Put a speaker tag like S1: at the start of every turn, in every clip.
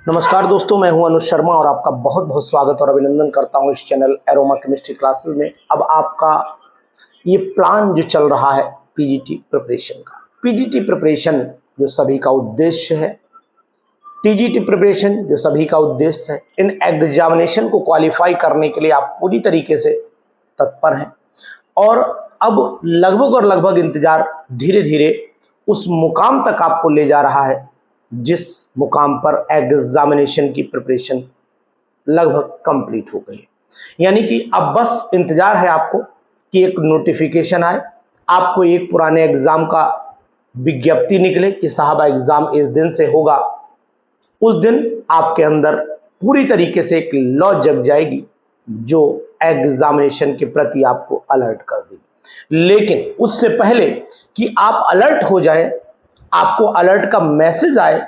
S1: नमस्कार दोस्तों, मैं हूं अनुज शर्मा और आपका बहुत बहुत स्वागत और अभिनंदन करता हूं इस चैनल एरोमा केमिस्ट्री क्लासेस में। अब आपका ये प्लान जो चल रहा है पीजीटी प्रिपरेशन का, पीजीटी प्रिपरेशन जो सभी का उद्देश्य है, टीजीटी प्रिपरेशन जो सभी का उद्देश्य है, इन एग्जामिनेशन को क्वालिफाई करने के लिए आप पूरी तरीके से तत्पर हैं और अब लगभग इंतजार धीरे धीरे उस मुकाम तक आपको ले जा रहा है जिस मुकाम पर एग्जामिनेशन की प्रिपरेशन लगभग कंप्लीट हो गई है। यानी कि अब बस इंतजार है आपको कि एक नोटिफिकेशन आए, आपको एक पुराने एग्जाम का विज्ञप्ति निकले कि साहब एग्जाम इस दिन से होगा। उस दिन आपके अंदर पूरी तरीके से एक लॉ जग जाएगी जो एग्जामिनेशन के प्रति आपको अलर्ट कर देगी। लेकिन उससे पहले कि आप अलर्ट हो जाएं, आपको अलर्ट का मैसेज आए,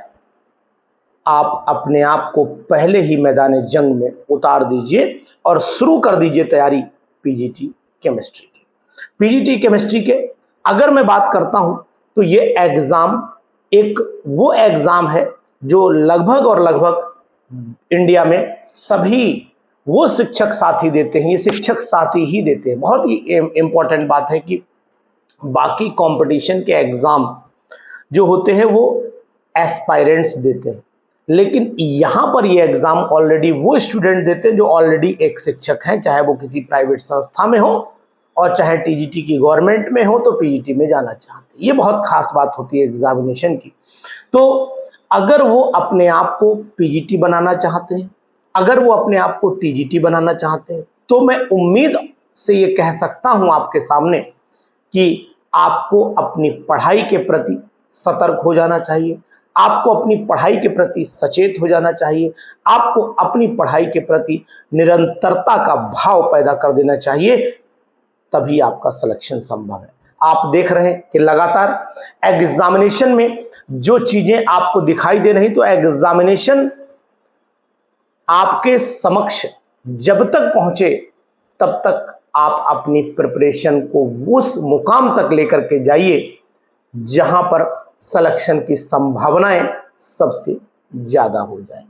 S1: आप अपने आप को पहले ही मैदान जंग में उतार दीजिए और शुरू कर दीजिए तैयारी पीजीटी केमिस्ट्री की। पीजीटी केमिस्ट्री के अगर मैं बात करता हूं तो ये एग्जाम एक वो एग्जाम है जो लगभग इंडिया में सभी वो शिक्षक साथी देते हैं, ये शिक्षक साथी ही देते हैं। बहुत ही इंपॉर्टेंट बात है कि बाकी कंपटीशन के एग्जाम जो होते हैं वो एस्पायरेंट्स देते हैं, लेकिन यहाँ पर ये एग्जाम ऑलरेडी वो स्टूडेंट देते हैं जो ऑलरेडी एक शिक्षक हैं, चाहे वो किसी प्राइवेट संस्था में हो और चाहे टीजीटी की गवर्नमेंट में हो तो पीजीटी में जाना चाहते हैं। ये बहुत खास बात होती है एग्जामिनेशन की। तो अगर वो अपने आप को पीजीटी बनाना चाहते हैं, अगर वो अपने आप को टीजीटी बनाना चाहते हैं, तो मैं उम्मीद से ये कह सकता हूं आपके सामने कि आपको अपनी पढ़ाई के प्रति सतर्क हो जाना चाहिए, आपको अपनी पढ़ाई के प्रति सचेत हो जाना चाहिए, आपको अपनी पढ़ाई के प्रति निरंतरता का भाव पैदा कर देना चाहिए, तभी आपका सिलेक्शन संभव है। आप देख रहे हैं कि लगातार एग्जामिनेशन में जो चीजें आपको दिखाई दे रही, तो एग्जामिनेशन आपके समक्ष जब तक पहुंचे तब तक आप अपनी प्रिपरेशन को उस मुकाम तक लेकर के जाइए जहां पर सिलेक्शन की संभावनाएं सबसे ज्यादा हो जाए।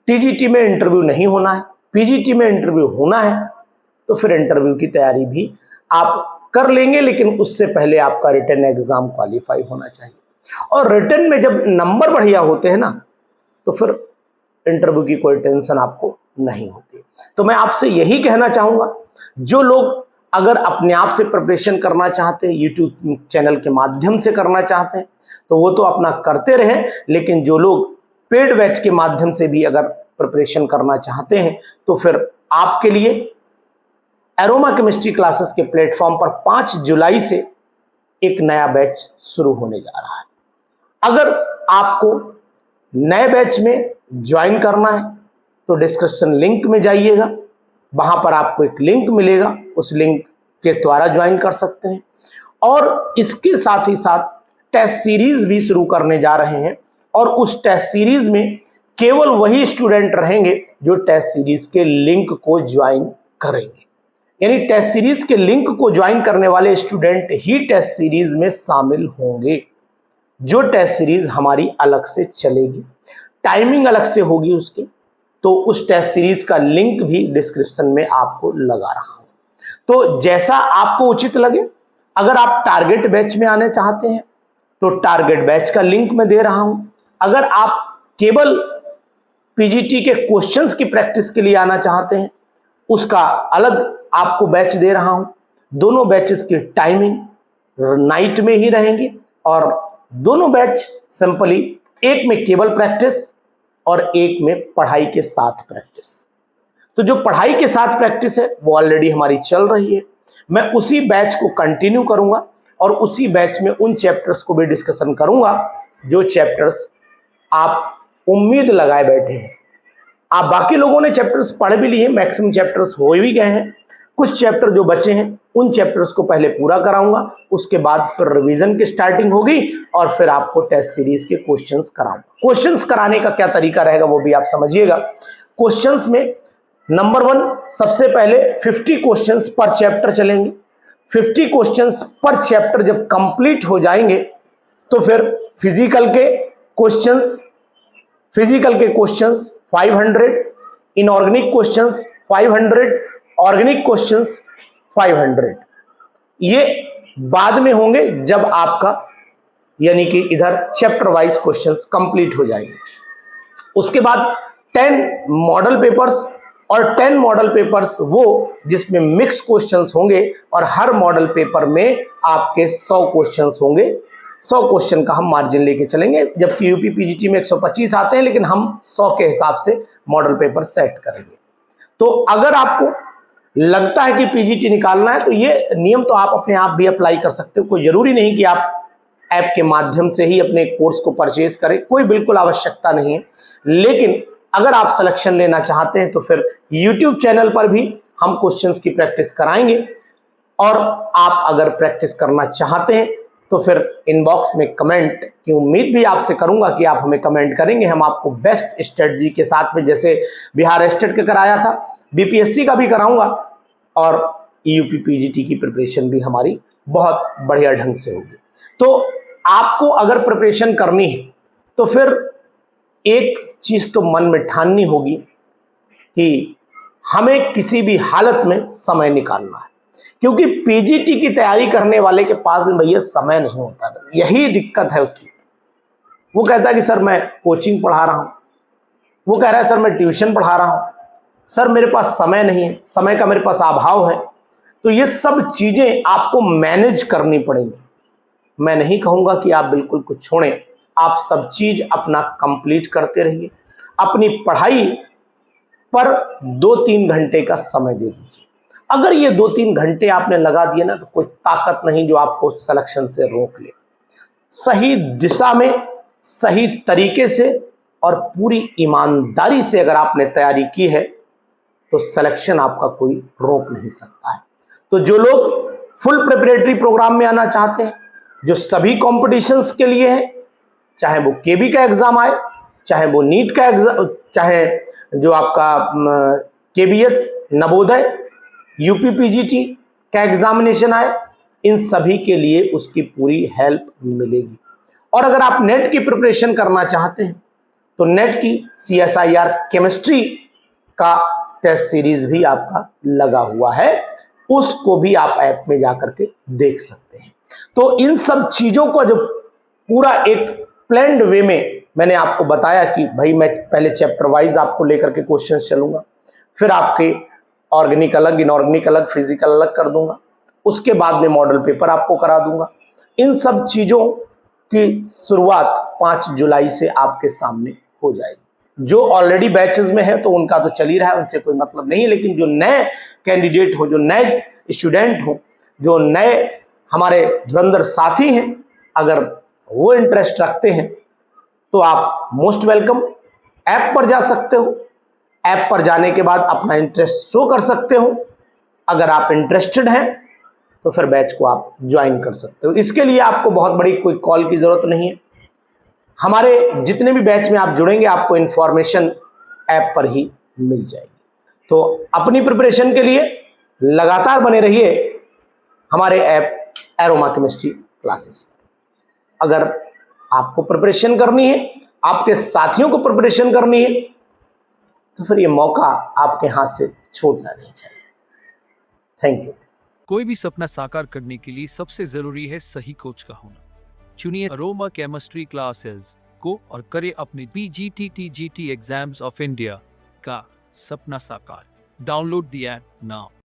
S1: टीजीटी में इंटरव्यू नहीं होना है, पीजीटी में इंटरव्यू होना है, तो फिर इंटरव्यू की तैयारी भी आप कर लेंगे, लेकिन उससे पहले आपका रिटन एग्जाम क्वालिफाई होना चाहिए। और रिटन में जब नंबर बढ़िया होते हैं ना, तो फिर इंटरव्यू की कोई टेंशन आपको नहीं होती। तो मैं आपसे यही कहना चाहूंगा, जो लोग अगर अपने आप से प्रिपरेशन करना चाहते हैं, यूट्यूब चैनल के माध्यम से करना चाहते हैं, तो वो तो अपना करते रहें, लेकिन जो लोग पेड बैच के माध्यम से भी अगर प्रिपरेशन करना चाहते हैं, तो फिर आपके लिए एरोमा केमिस्ट्री क्लासेस के प्लेटफॉर्म पर 5 जुलाई से एक नया बैच शुरू होने जा रहा है। अगर आपको नए बैच में ज्वाइन करना है तो डिस्क्रिप्शन लिंक में जाइएगा, वहां पर आपको एक लिंक मिलेगा, उस लिंक के द्वारा ज्वाइन कर सकते हैं। और इसके साथ ही साथ टेस्ट सीरीज भी शुरू करने जा रहे हैं, और उस टेस्ट सीरीज में केवल वही स्टूडेंट रहेंगे जो टेस्ट सीरीज के लिंक को ज्वाइन करेंगे। यानी टेस्ट सीरीज के लिंक को ज्वाइन करने वाले स्टूडेंट ही टेस्ट सीरीज में शामिल होंगे। जो टेस्ट सीरीज हमारी अलग से चलेगी, टाइमिंग अलग से होगी उसकी, तो उस टेस्ट सीरीज का लिंक भी डिस्क्रिप्शन में आपको लगा रहा हूं। तो जैसा आपको उचित लगे, अगर आप टारगेट बैच में आने चाहते हैं तो टारगेट बैच का लिंक मैं दे रहा हूं। अगर आप केवल पीजीटी के क्वेश्चंस की प्रैक्टिस के लिए आना चाहते हैं, उसका अलग आपको बैच दे रहा हूं। दोनों बैचेस की टाइमिंग नाइट में ही रहेंगी और दोनों बैच सिंपली एक में केवल प्रैक्टिस और एक में पढ़ाई के साथ प्रैक्टिस। तो जो पढ़ाई के साथ प्रैक्टिस है वो ऑलरेडी हमारी चल रही है, मैं उसी बैच को कंटिन्यू करूंगा और उसी बैच में उन चैप्टर्स को भी डिस्कशन करूंगा जो चैप्टर्स आप उम्मीद लगाए बैठे हैं। आप बाकी लोगों ने चैप्टर्स पढ़ भी लिए, मैक्सिमम चैप्टर्स हो भी गए हैं, कुछ चैप्टर जो बचे हैं उन चैप्टर्स को पहले पूरा कराऊंगा, उसके बाद फिर रिवीजन की स्टार्टिंग होगी और फिर आपको टेस्ट सीरीज के क्वेश्चंस कराऊंगा। क्वेश्चंस कराने का क्या तरीका रहेगा वो भी आप समझिएगा। क्वेश्चंस में नंबर 1, सबसे पहले 50 क्वेश्चंस पर चैप्टर चलेंगे। 50 क्वेश्चंस पर चैप्टर जब कंप्लीट हो जाएंगे तो फिर फिजिकल के क्वेश्चंस फिजिकल के questions 500, inorganic questions 500, organic questions 500। ये बाद में होंगे जब आपका यानी कि इधर चैप्टर वाइज क्वेश्चंस कंप्लीट हो जाएंगे। उसके बाद 10 मॉडल पेपर्स, और 10 मॉडल पेपर्स वो जिसमें मिक्स क्वेश्चंस होंगे, और हर मॉडल पेपर में आपके 100 क्वेश्चंस होंगे। 100 क्वेश्चन का हम मार्जिन लेके चलेंगे, जबकि यूपी पीजीटी में 125 आते हैं, लेकिन हम 100 के हिसाब से मॉडल पेपर सेट करेंगे। तो अगर आपको लगता है कि पीजीटी निकालना है तो ये नियम तो आप अपने आप भी अप्लाई कर सकते हो। कोई जरूरी नहीं कि आप ऐप के माध्यम से ही अपने कोर्स को परचेज करें, कोई बिल्कुल आवश्यकता नहीं है। लेकिन अगर आप सिलेक्शन लेना चाहते हैं तो फिर यूट्यूब चैनल पर भी हम क्वेश्चंस की प्रैक्टिस कराएंगे, और आप अगर प्रैक्टिस करना चाहते हैं तो फिर इनबॉक्स में कमेंट की उम्मीद भी आपसे करूंगा कि आप हमें कमेंट करेंगे। हम आपको बेस्ट स्ट्रेटजी के साथ में, जैसे बिहार स्टेट का कराया था, बीपीएससी का भी कराऊंगा, और यूपी पीजीटी की प्रिपरेशन भी हमारी बहुत बढ़िया ढंग से होगी। तो आपको अगर प्रिपरेशन करनी है तो फिर एक चीज तो मन में ठाननी होगी कि हमें किसी भी हालत में समय निकालना है, क्योंकि पीजीटी की तैयारी करने वाले के पास में भैया समय नहीं होता, यही दिक्कत है उसकी। वो कहता है कि सर मैं कोचिंग पढ़ा रहा हूं, वो कह रहा है सर मैं ट्यूशन पढ़ा रहा हूं, सर मेरे पास समय नहीं है, समय का मेरे पास अभाव है। तो ये सब चीजें आपको मैनेज करनी पड़ेंगी। मैं नहीं कहूंगा कि आप बिल्कुल कुछ छोड़ें, आप सब चीज अपना कंप्लीट करते रहिए। अपनी पढ़ाई पर 2-3 घंटे का समय दे दीजिए। अगर ये 2-3 घंटे आपने लगा दिए ना, तो कोई ताकत नहीं जो आपको सिलेक्शन से रोक ले। सही दिशा में, सही तरीके से और पूरी ईमानदारी से अगर आपने तैयारी की है तो सिलेक्शन आपका कोई रोक नहीं सकता है। तो जो लोग फुल प्रिपरेटरी प्रोग्राम में आना चाहते हैं, जो सभी कॉम्पिटिशन्स के लिए है, चाहे वो केबी का एग्जाम आए, चाहे वो नीट का एग्जाम, चाहे जो आपका केबीएस, नवोदय, यूपी पीजीटी का एग्जामिनेशन आए, इन सभी के लिए उसकी पूरी हेल्प मिलेगी। और अगर आप नेट की प्रिपरेशन करना चाहते हैं तो नेट की CSIR केमिस्ट्री का टेस्ट सीरीज भी आपका लगा हुआ है, उसको भी आप ऐप में जाकर के देख सकते हैं। तो इन सब चीजों को जो पूरा एक प्लान्ड वे में मैंने आपको बताया कि भाई मैं पहले चैप्टर वाइज आपको लेकर के क्वेश्चन चलूंगा, फिर आपके ऑर्गेनिक अलग, इनऑर्गेनिक अलग, फिजिकल अलग कर दूंगा, उसके बाद में मॉडल पेपर आपको करा दूंगा। इन सब चीजों की शुरुआत 5 जुलाई से आपके सामने हो जाएगी। जो ऑलरेडी बैचेस में है तो उनका तो चल ही रहा है, उनसे कोई मतलब नहीं, लेकिन जो नए कैंडिडेट हो, जो नए स्टूडेंट हो, जो नए हमारे धुरंधर साथी हैं, अगर वो इंटरेस्ट रखते हैं तो आप मोस्ट वेलकम। ऐप पर जा सकते हो, ऐप पर जाने के बाद अपना इंटरेस्ट शो कर सकते हो। अगर आप इंटरेस्टेड हैं तो फिर बैच को आप ज्वाइन कर सकते हो। इसके लिए आपको बहुत बड़ी कोई कॉल की जरूरत नहीं है। हमारे जितने भी बैच में आप जुड़ेंगे आपको इंफॉर्मेशन ऐप पर ही मिल जाएगी। तो अपनी प्रिपरेशन के लिए लगातार बने रहिए हमारे ऐप एरोमा केमिस्ट्री क्लासेस पर। अगर आपको प्रिपरेशन करनी है, आपके साथियों को प्रिपरेशन करनी है, तो फिर ये मौका आपके हाथ से छूटना नहीं चाहिए। Thank you.
S2: कोई भी सपना साकार करने के लिए सबसे जरूरी है सही कोच का होना। चुनिए अरोमा केमिस्ट्री क्लासेस को और करें अपने PGT TGT exams of India का सपना साकार। Download the app now.